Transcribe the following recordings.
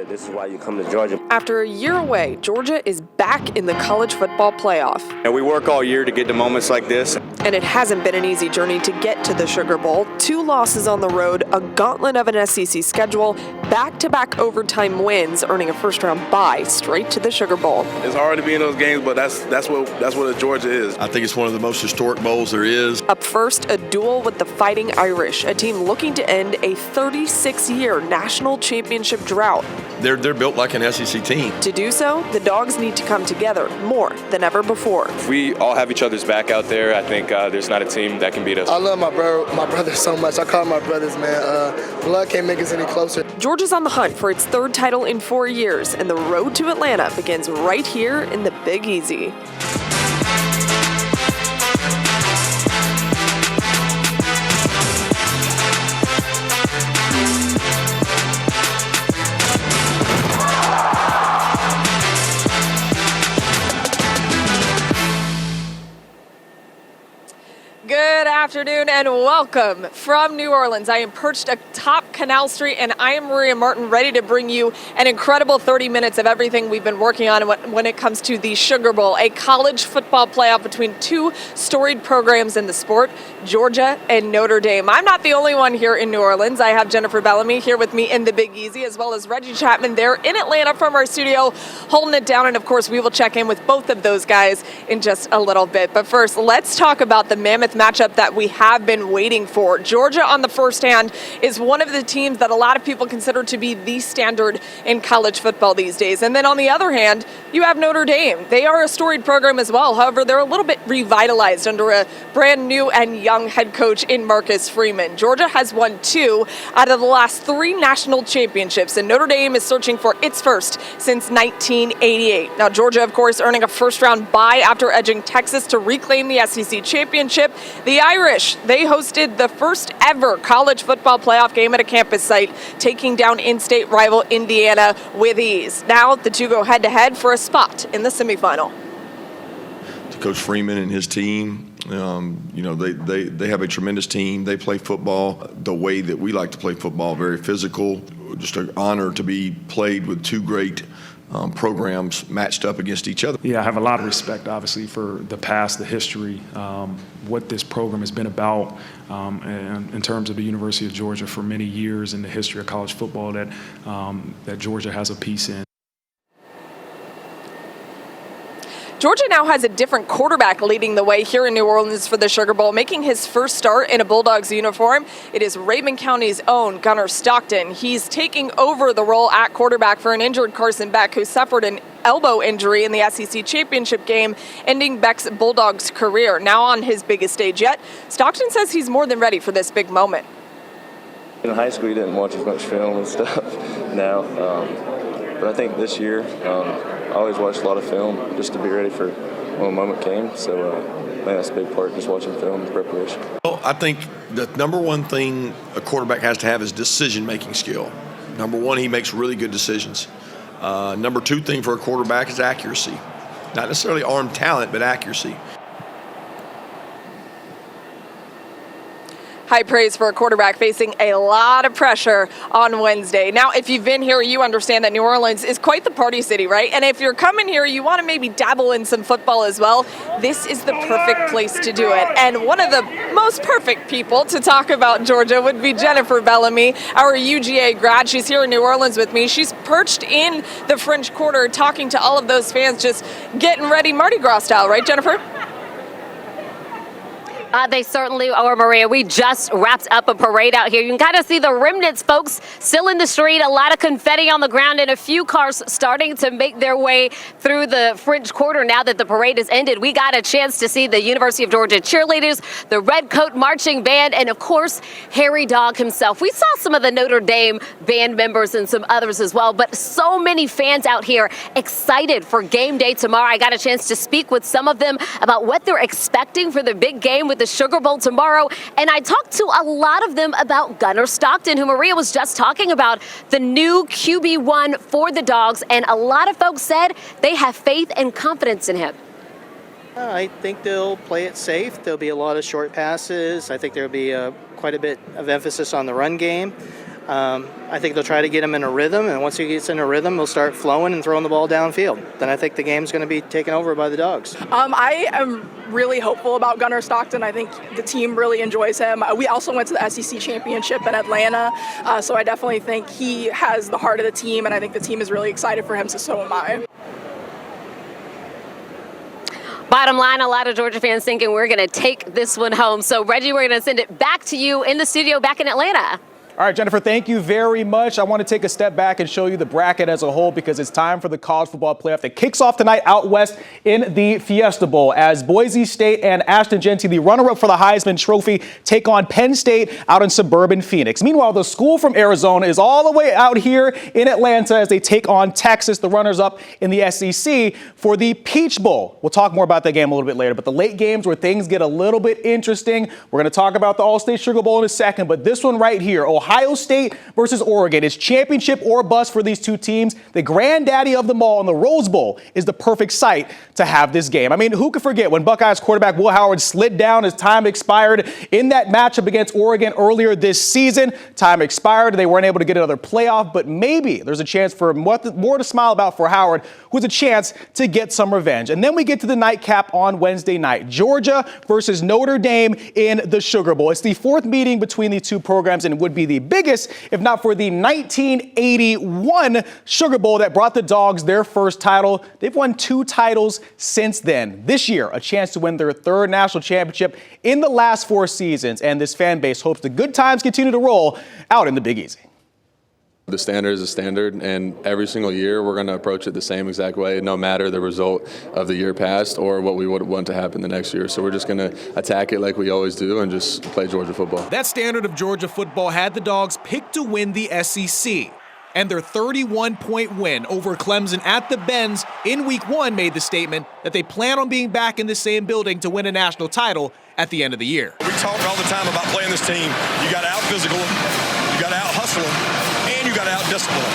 This is why you come to Georgia. After a year away, Georgia is back in the college football playoff. And we work all year to get to moments like this. And it hasn't been an easy journey to get to the Sugar Bowl. 2 losses on the road, a gauntlet of an SEC schedule, back-to-back overtime wins, earning a first-round bye straight to the Sugar Bowl. It's hard to be in those games, but that's what Georgia is. I think it's one of the most historic bowls there is. Up first, a duel with the Fighting Irish, a team looking to end a 36-year national championship drought. They're built like an SEC team. To do so, the Dogs need to come together more than ever before. If we all have each other's back out there, I think there's not a team that can beat us. I love my brother so much. I call them my brothers, man. Blood can't make us any closer. Georgia's on the hunt for its 3rd title in 4 years, and the road to Atlanta begins right here in the Big Easy. Good afternoon and welcome from New Orleans. I am perched atop Canal Street and I am Maria Martin, ready to bring you an incredible 30 minutes of everything we've been working on when it comes to the Sugar Bowl, a college football playoff between 2 storied programs in the sport, Georgia and Notre Dame. I'm not the only one here in New Orleans. I have Jennifer Bellamy here with me in the Big Easy, as well as Reggie Chapman there in Atlanta from our studio, holding it down. And of course, we will check in with both of those guys in just a little bit. But first, let's talk about the mammoth matchup that we have been waiting for. Georgia, on the first hand, is one of the teams that a lot of people consider to be the standard in college football these days. And then on the other hand, you have Notre Dame. They are a storied program as well. However, they're a little bit revitalized under a brand new and young head coach in Marcus Freeman. Georgia has won 2 out of the last 3 national championships, and Notre Dame is searching for its first since 1988. Now, Georgia, of course, earning a first-round bye after edging Texas to reclaim the SEC championship. The Irish, they hosted the first ever college football playoff game at a campus site, taking down in-state rival Indiana with ease. Now the 2 go head-to-head for a spot in the semifinal. Coach Freeman and his team, they have a tremendous team. They play football the way that we like to play football, very physical. Just an honor to be played with 2 great programs matched up against each other. Yeah, I have a lot of respect, obviously, for the past, the history, what this program has been about, and in terms of the University of Georgia for many years in the history of college football that Georgia has a piece in. Georgia now has a different quarterback leading the way here in New Orleans for the Sugar Bowl, making his first start in a Bulldogs uniform. It is Raven County's own Gunnar Stockton. He's taking over the role at quarterback for an injured Carson Beck, who suffered an elbow injury in the SEC championship game, ending Beck's Bulldogs career. Now on his biggest stage yet, Stockton says he's more than ready for this big moment. In high school, you didn't watch as much film and stuff now, but I think this year, I always watched a lot of film just to be ready for when the moment came. So I think that's a big part, just watching film and preparation. Well, I think the number one thing a quarterback has to have is decision-making skill. Number 1, he makes really good decisions. Number 2 thing for a quarterback is accuracy. Not necessarily arm talent, but accuracy. High praise for a quarterback facing a lot of pressure on Wednesday. Now, if you've been here, you understand that New Orleans is quite the party city, right? And if you're coming here, you want to maybe dabble in some football as well, this is the perfect place to do it. And one of the most perfect people to talk about Georgia would be Jennifer Bellamy, our UGA grad. She's here in New Orleans with me. She's perched in the French Quarter talking to all of those fans, just getting ready Mardi Gras style, right, Jennifer? They certainly are, Maria. We just wrapped up a parade out here. You can kind of see the remnants, folks, still in the street, a lot of confetti on the ground, and a few cars starting to make their way through the French Quarter now that the parade has ended. We got a chance to see the University of Georgia cheerleaders, the Red Coat Marching Band, and, of course, Harry Dog himself. We saw some of the Notre Dame band members and some others as well, but so many fans out here excited for game day tomorrow. I got a chance to speak with some of them about what they're expecting for the big game with the Sugar Bowl tomorrow, and I talked to a lot of them about Gunnar Stockton, who Maria was just talking about, the new QB1 for the Dogs, and a lot of folks said they have faith and confidence in him. I think they'll play it safe. There'll be a lot of short passes. I think there'll be quite a bit of emphasis on the run game. I think they'll try to get him in a rhythm, and once he gets in a rhythm, he'll start flowing and throwing the ball downfield. Then I think the game's going to be taken over by the Dogs. I am really hopeful about Gunnar Stockton. I think the team really enjoys him. We also went to the SEC Championship in Atlanta, so I definitely think he has the heart of the team, and I think the team is really excited for him, so am I. Bottom line, a lot of Georgia fans thinking we're going to take this one home. So, Reggie, we're going to send it back to you in the studio back in Atlanta. All right, Jennifer, thank you very much. I want to take a step back and show you the bracket as a whole because it's time for the college football playoff that kicks off tonight out west in the Fiesta Bowl as Boise State and Ashton Genty, the runner-up for the Heisman Trophy, take on Penn State out in suburban Phoenix. Meanwhile, the school from Arizona is all the way out here in Atlanta as they take on Texas, the runners-up in the SEC, for the Peach Bowl. We'll talk more about that game a little bit later, but the late games where things get a little bit interesting. We're going to talk about the All-State Sugar Bowl in a second, but this one right here, Ohio State versus Oregon. It's championship or bust for these two teams. The granddaddy of them all in the Rose Bowl is the perfect site to have this game. I mean, who could forget when Buckeyes quarterback Will Howard slid down as time expired in that matchup against Oregon earlier this season? Time expired. They weren't able to get another playoff, but maybe there's a chance for more to smile about for Howard, who has a chance to get some revenge. And then we get to the nightcap on Wednesday night. Georgia versus Notre Dame in the Sugar Bowl. It's the fourth meeting between the two programs and would be the biggest if not for the 1981 Sugar Bowl that brought the Dogs their first title. They've won 2 titles since then. This year, a chance to win their 3rd national championship in the last 4 seasons, and this fan base hopes the good times continue to roll out in the Big Easy. The standard is a standard, and every single year we're going to approach it the same exact way, no matter the result of the year past or what we would want to happen the next year. So we're just going to attack it like we always do and just play Georgia football. That standard of Georgia football had the Dogs picked to win the SEC. And their 31-point win over Clemson at the Benz in Week 1 made the statement that they plan on being back in the same building to win a national title at the end of the year. We talk all the time about playing this team. You got to out-physical them, you got to out-hustle them, and you got to out-discipline them.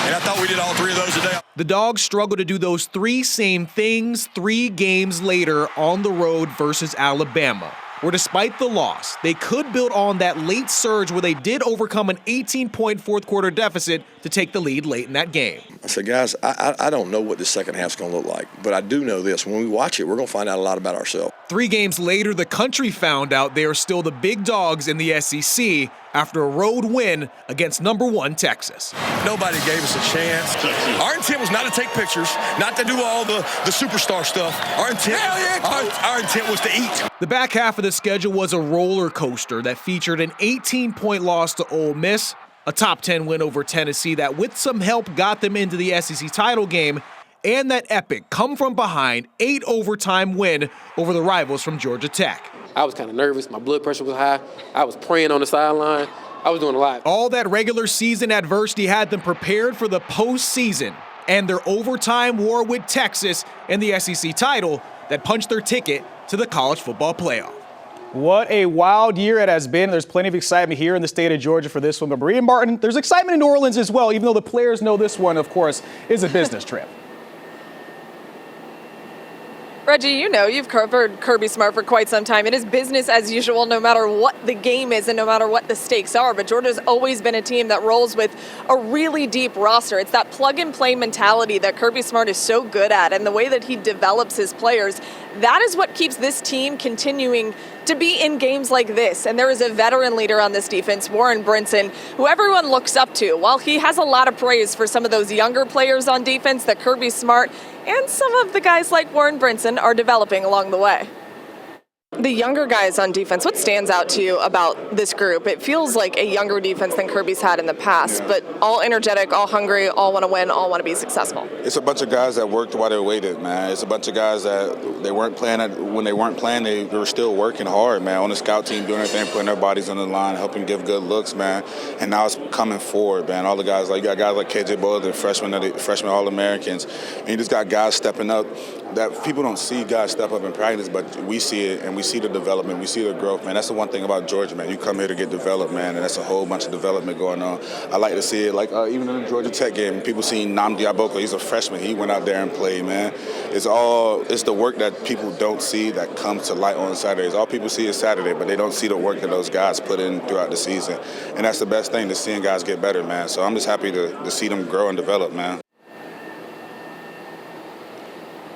And I thought we did all 3 of those today. The Dogs struggled to do those 3 same things 3 games later on the road versus Alabama, where despite the loss, they could build on that late surge where they did overcome an 18-point fourth-quarter deficit to take the lead late in that game. I said, guys, I don't know what the second half's going to look like, but I do know this. When we watch it, we're going to find out a lot about ourselves. 3 games later, the country found out they are still the big dogs in the SEC after a road win against number 1 Texas. Nobody gave us a chance. Our intent was not to take pictures, not to do all the superstar stuff. Our intent was to eat. The back half of the schedule was a roller coaster that featured an 18-point loss to Ole Miss, a top 10 win over Tennessee that with some help got them into the SEC title game, and that epic come-from-behind 8 overtime win over the rivals from Georgia Tech. I was kind of nervous. My blood pressure was high. I was praying on the sideline. I was doing a lot. All that regular season adversity had them prepared for the postseason and their overtime war with Texas and the SEC title that punched their ticket to the college football playoff. What a wild year it has been. There's plenty of excitement here in the state of Georgia for this one. But Maria Martin, there's excitement in New Orleans as well, even though the players know this one, of course, is a business trip. Reggie, you know, you've covered Kirby Smart for quite some time. It is business as usual no matter what the game is and no matter what the stakes are. But Georgia's always been a team that rolls with a really deep roster. It's that plug-and-play mentality that Kirby Smart is so good at, and the way that he develops his players. That is what keeps this team continuing to be in games like this. And there is a veteran leader on this defense, Warren Brinson, who everyone looks up to. While he has a lot of praise for some of those younger players on defense that Kirby Smart and some of the guys like Warren Brinson are developing along the way. The younger guys on defense, what stands out to you about this group? It feels like a younger defense than Kirby's had in the past, but all energetic, all hungry, all want to win, all want to be successful. It's a bunch of guys that worked while they waited, man. It's a bunch of guys that they weren't playing. When they weren't playing, they were still working hard, man, on the scout team, doing everything, putting their bodies on the line, helping give good looks, man. And now it's coming forward, man. All the guys, like you got guys like KJ Boyle, the freshman All-Americans, and you just got guys stepping up. That people don't see guys step up in practice, but we see it, and we see the development, we see the growth, man. That's the one thing about Georgia, man. You come here to get developed, man, and that's a whole bunch of development going on. I like to see it, like even in the Georgia Tech game, people seen Nam Diaboko. He's a freshman. He went out there and played, man. It's the work that people don't see that comes to light on Saturdays. All people see is Saturday, but they don't see the work that those guys put in throughout the season. And that's the best thing, to seeing guys get better, man. So I'm just happy to see them grow and develop, man.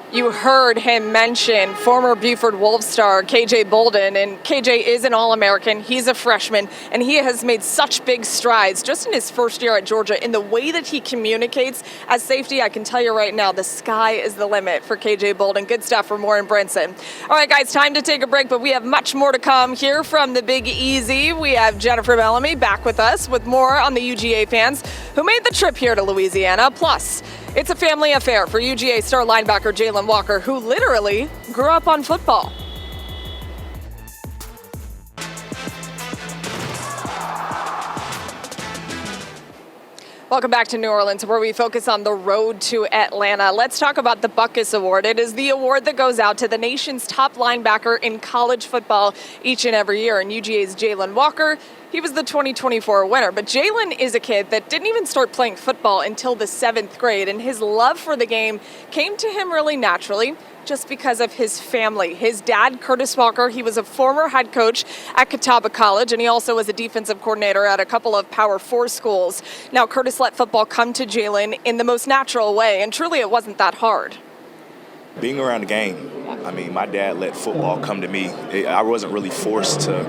You heard him mention former Buford Wolves star KJ Bolden, and KJ is an All-American. He's a freshman, and he has made such big strides just in his first year at Georgia in the way that he communicates as safety. I can tell you right now, the sky is the limit for KJ Bolden. Good stuff from Warren Brinson. All right, guys, time to take a break, but we have much more to come here from the Big Easy. We have Jennifer Bellamy back with us with more on the UGA fans who made the trip here to Louisiana. Plus, it's a family affair for UGA star linebacker Jalen Walker, who literally grew up on football. Welcome back to New Orleans, where we focus on the road to Atlanta. Let's talk about the Buckus Award. It is the award that goes out to the nation's top linebacker in college football each and every year. And UGA's Jalen Walker, he was the 2024 winner. But Jalen is a kid that didn't even start playing football until the 7th grade. And his love for the game came to him really naturally, just because of his family. His dad, Curtis Walker, he was a former head coach at Catawba College, and he also was a defensive coordinator at a couple of Power 4 schools. Now, Curtis let football come to Jalen in the most natural way, and truly it wasn't that hard. Being around the game, I mean, my dad let football come to me. I wasn't really forced to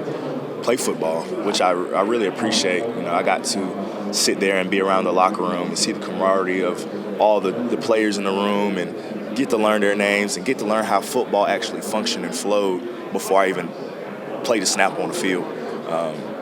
play football, which I really appreciate. You know, I got to sit there and be around the locker room and see the camaraderie of all the players in the room and get to learn their names and get to learn how football actually functioned and flowed before I even played a snap on the field.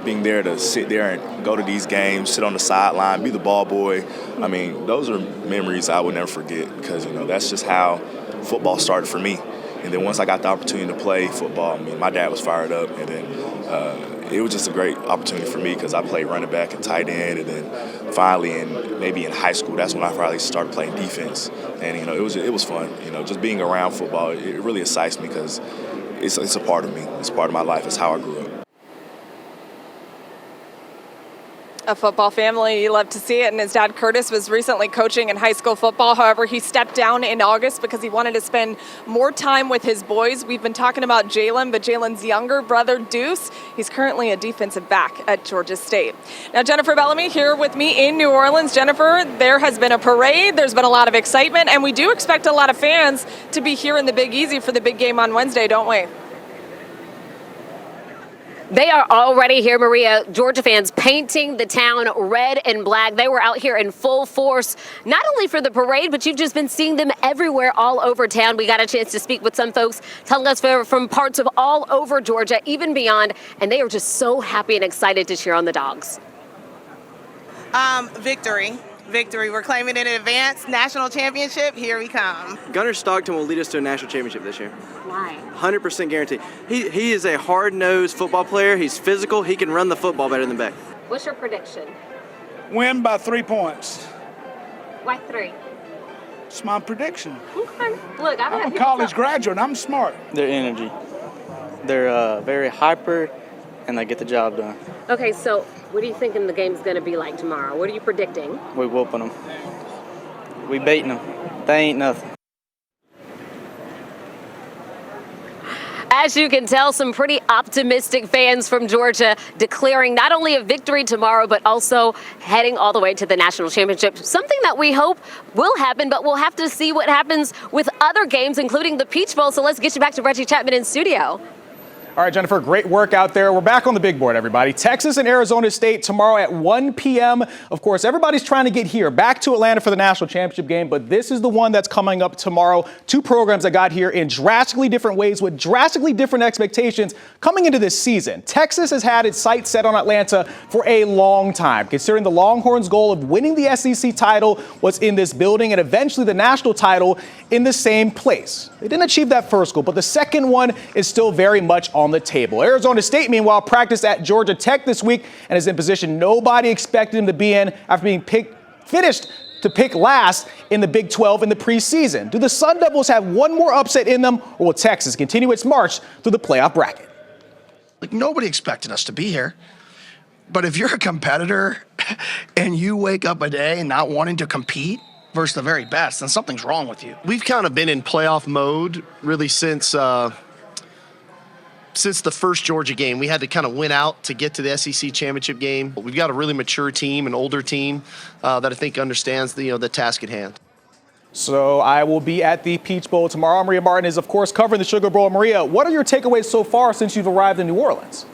Being there to sit there and go to these games, sit on the sideline, be the ball boy, I mean, those are memories I would never forget because, you know, that's just how football started for me. And then once I got the opportunity to play football, I mean, my dad was fired up, and then it was just a great opportunity for me because I played running back and tight end, and then finally, maybe in high school, that's when I finally started playing defense. And, you know, it was fun. You know, just being around football, it really excites me because it's a part of me. It's part of my life. It's how I grew up. A football family, you love to see it. And his dad, Curtis, was recently coaching in high school football. However, he stepped down in August because he wanted to spend more time with his boys. We've been talking about Jalen, but Jalen's younger brother, Deuce, he's currently a defensive back at Georgia State. Now, Jennifer Bellamy here with me in New Orleans. Jennifer, there has been a parade. There's been a lot of excitement, and we do expect a lot of fans to be here in the Big Easy for the big game on Wednesday, don't we? They are already here, Maria. Georgia fans painting the town red and black. They were out here in full force, not only for the parade, but you've just been seeing them everywhere all over town. We got a chance to speak with some folks telling us from parts of all over Georgia, even beyond, and they are just so happy and excited to cheer on the Dogs. Victory. We're claiming it in advance. National championship, here we come. Gunnar Stockton will lead us to a national championship this year. Why? 100% guaranteed. He is a hard-nosed football player. He's physical. He can run the football better than Beck. What's your prediction? Win by 3 points. Why 3? It's my prediction. Okay. Look, I'm a college graduate. I'm smart. Their energy. They're very hyper, and they get the job done. Okay, so what are you thinking the game's going to be like tomorrow? What are you predicting? We whooping them. We beating them. They ain't nothing. As you can tell, some pretty optimistic fans from Georgia declaring not only a victory tomorrow, but also heading all the way to the national championship. Something that we hope will happen, but we'll have to see what happens with other games, including the Peach Bowl. So let's get you back to Reggie Chapman in studio. All right, Jennifer, great work out there. We're back on the big board, everybody. Texas and Arizona State tomorrow at 1 p.m. Of course, everybody's trying to get here back to Atlanta for the national championship game, but this is the one that's coming up tomorrow. 2 programs that got here in drastically different ways with drastically different expectations coming into this season. Texas has had its sights set on Atlanta for a long time, considering the Longhorns' goal of winning the SEC title was in this building and eventually the national title in the same place. They didn't achieve that first goal, but the second one is still very much on the table. Arizona State, meanwhile, practiced at Georgia Tech this week and is in position nobody expected him to be in after being finished to pick last in the Big 12 in the preseason. Do the Sun Devils have one more upset in them, or will Texas continue its march through the playoff bracket? Like, nobody expected us to be here. But if you're a competitor and you wake up a day not wanting to compete versus the very best, then something's wrong with you. We've kind of been in playoff mode really since since the first Georgia game, we had to kind of win out to get to the SEC championship game. We've got a really mature team, an older team that I think understands the task at hand. So I will be at the Peach Bowl tomorrow. Maria Martin is, of course, covering the Sugar Bowl. Maria, what are your takeaways so far since you've arrived in New Orleans?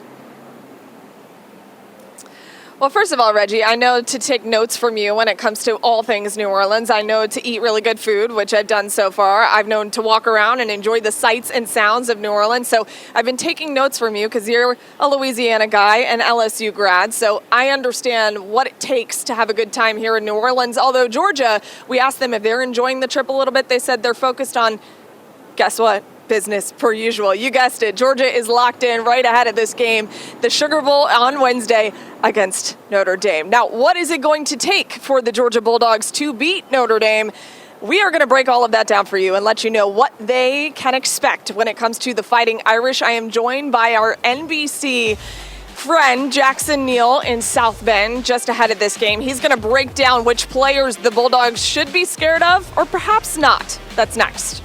Well, first of all, Reggie, I know to take notes from you when it comes to all things New Orleans. I know to eat really good food, which I've done so far. I've known to walk around and enjoy the sights and sounds of New Orleans. So I've been taking notes from you because you're a Louisiana guy and LSU grad. So I understand what it takes to have a good time here in New Orleans. Although Georgia, we asked them if they're enjoying the trip a little bit. They said they're focused on, guess what? Business per usual. You guessed it. Georgia is locked in right ahead of this game, the Sugar Bowl on Wednesday against Notre Dame. Now, what is it going to take for the Georgia Bulldogs to beat Notre Dame? We are going to break all of that down for you and let you know what they can expect when it comes to the Fighting Irish. I am joined by our NBC friend, Jackson Neal in South Bend, just ahead of this game. He's going to break down which players the Bulldogs should be scared of or perhaps not. That's next.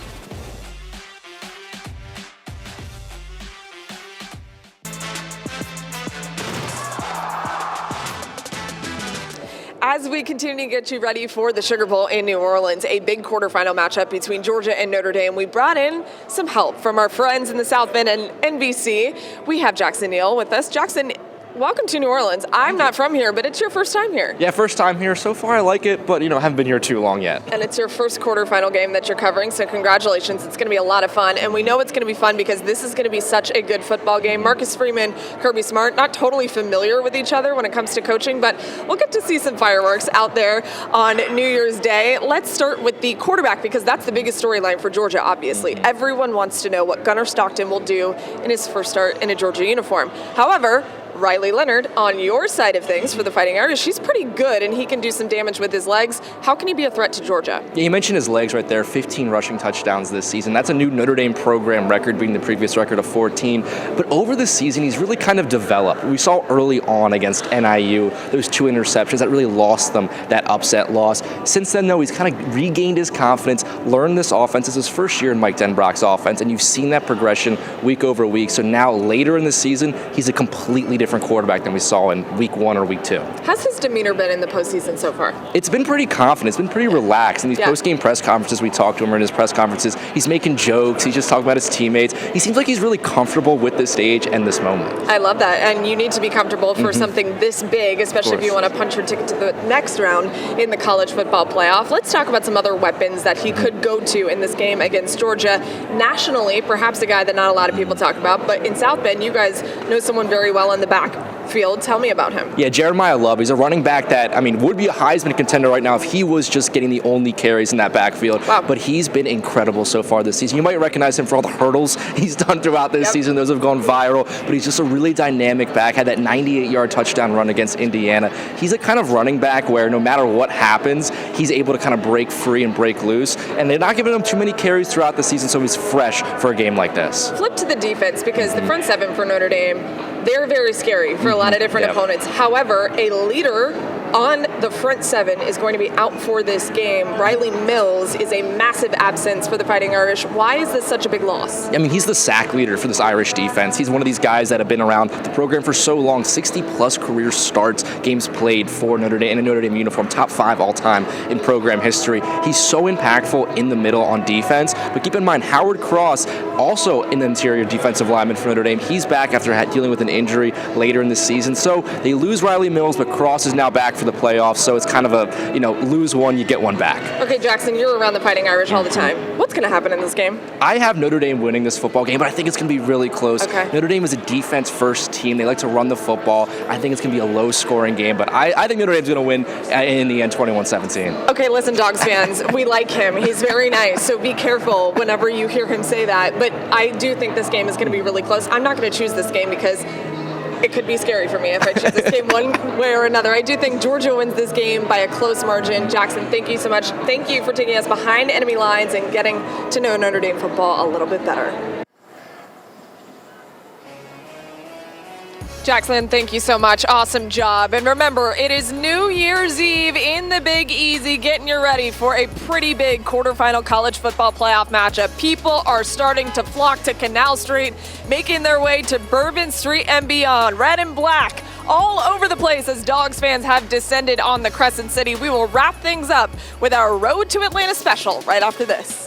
As we continue to get you ready for the Sugar Bowl in New Orleans, a big quarterfinal matchup between Georgia and Notre Dame, we brought in some help from our friends in the South Bend and NBC. We have Jackson Neal with us. Jackson, welcome to New Orleans. I'm not from here, but it's your first time here. Yeah, first time here. So far I like it, but haven't been here too long yet. And it's your first quarterfinal game that you're covering, so congratulations. It's going to be a lot of fun, and we know it's going to be fun because this is going to be such a good football game. Marcus Freeman, Kirby Smart, not totally familiar with each other when it comes to coaching, but we'll get to see some fireworks out there on New Year's Day. Let's start with the quarterback because that's the biggest storyline for Georgia, obviously. Everyone wants to know what Gunnar Stockton will do in his first start in a Georgia uniform. However, Riley Leonard, on your side of things for the Fighting Irish, he's pretty good and he can do some damage with his legs. How can he be a threat to Georgia? Yeah, you mentioned his legs right there, 15 rushing touchdowns this season. That's a new Notre Dame program record, beating the previous record of 14. But over the season, he's really kind of developed. We saw early on against NIU, those 2 interceptions that really lost them that upset loss. Since then, though, he's kind of regained his confidence, learned this offense. It's his first year in Mike Denbrock's offense, and you've seen that progression week over week. So now, later in the season, he's a completely different quarterback than we saw in week 1 or week 2. How's his demeanor been in the postseason so far? It's been pretty confident. It's been pretty relaxed. In these post-game press conferences, we talked to him, or in his press conferences, he's making jokes. He's just talking about his teammates. He seems like he's really comfortable with this stage and this moment. I love that. And you need to be comfortable for something this big, especially if you want to punch your ticket to the next round in the college football playoff. Let's talk about some other weapons that he could go to in this game against Georgia. Nationally, perhaps a guy that not a lot of people talk about, but in South Bend, you guys know someone very well in the backfield. Tell me about him. Yeah, Jeremiah Love. He's a running back that, would be a Heisman contender right now if he was just getting the only carries in that backfield. Wow. But he's been incredible so far this season. You might recognize him for all the hurdles he's done throughout this season. Those have gone viral. But he's just a really dynamic back. Had that 98-yard touchdown run against Indiana. He's a kind of running back where no matter what happens, he's able to kind of break free and break loose. And they're not giving him too many carries throughout the season, so he's fresh for a game like this. Flip to the defense because the front seven for Notre Dame, they're very scary for a lot of different opponents. However, a leader on the front seven is going to be out for this game. Riley Mills is a massive absence for the Fighting Irish. Why is this such a big loss? He's the sack leader for this Irish defense. He's one of these guys that have been around the program for so long, 60-plus career starts, games played for Notre Dame in a Notre Dame uniform, top 5 all-time in program history. He's so impactful in the middle on defense, but keep in mind, Howard Cross, also an interior defensive lineman for Notre Dame. He's back after dealing with an injury later in the season. So they lose Riley Mills, but Cross is now back for the playoffs, so it's kind of a, lose one, you get one back. Okay, Jackson, you're around the Fighting Irish all the time. What's going to happen in this game? I have Notre Dame winning this football game, but I think it's going to be really close. Okay. Notre Dame is a defense-first team. They like to run the football. I think it's going to be a low-scoring game, but I think Notre Dame's going to win in the end 21-17. Okay, listen, Dogs fans, we like him. He's very nice, so be careful whenever you hear him say that, but I do think this game is going to be really close. I'm not going to choose this game because it could be scary for me if I choose this game one way or another. I do think Georgia wins this game by a close margin. Jackson, thank you so much. Thank you for taking us behind enemy lines and getting to know Notre Dame football a little bit better. Jackson, thank you so much. Awesome job. And remember, it is New Year's Eve in the Big Easy, getting you ready for a pretty big quarterfinal college football playoff matchup. People are starting to flock to Canal Street, making their way to Bourbon Street and beyond. Red and black all over the place as Dogs fans have descended on the Crescent City. We will wrap things up with our Road to Atlanta special right after this.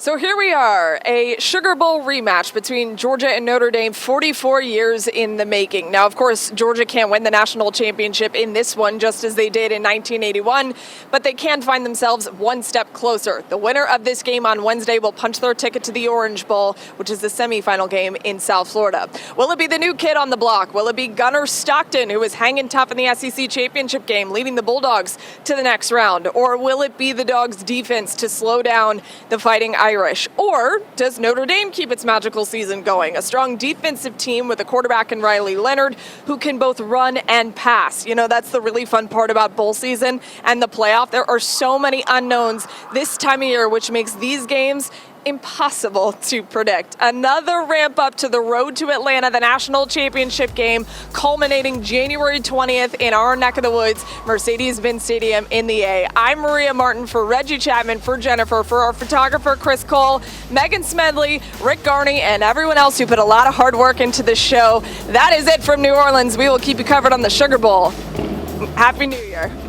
So here we are, a Sugar Bowl rematch between Georgia and Notre Dame, 44 years in the making. Now, of course, Georgia can't win the national championship in this one, just as they did in 1981, but they can find themselves one step closer. The winner of this game on Wednesday will punch their ticket to the Orange Bowl, which is the semifinal game in South Florida. Will it be the new kid on the block? Will it be Gunnar Stockton, who is hanging tough in the SEC championship game, leading the Bulldogs to the next round? Or will it be the Dogs' defense to slow down the Fighting Irish? Or does Notre Dame keep its magical season going? A strong defensive team with a quarterback in Riley Leonard who can both run and pass. You know, that's the really fun part about bowl season and the playoff. There are so many unknowns this time of year, which makes these games impossible to predict. Another ramp up to the Road to Atlanta, the national championship game, culminating January 20th in our neck of the woods, Mercedes-Benz Stadium in the A. I'm Maria Martin for Reggie Chapman, for Jennifer, for our photographer Chris Cole, Megan Smedley, Rick Garney, and everyone else who put a lot of hard work into this show. That is it from New Orleans. We will keep you covered on the Sugar Bowl. Happy New Year.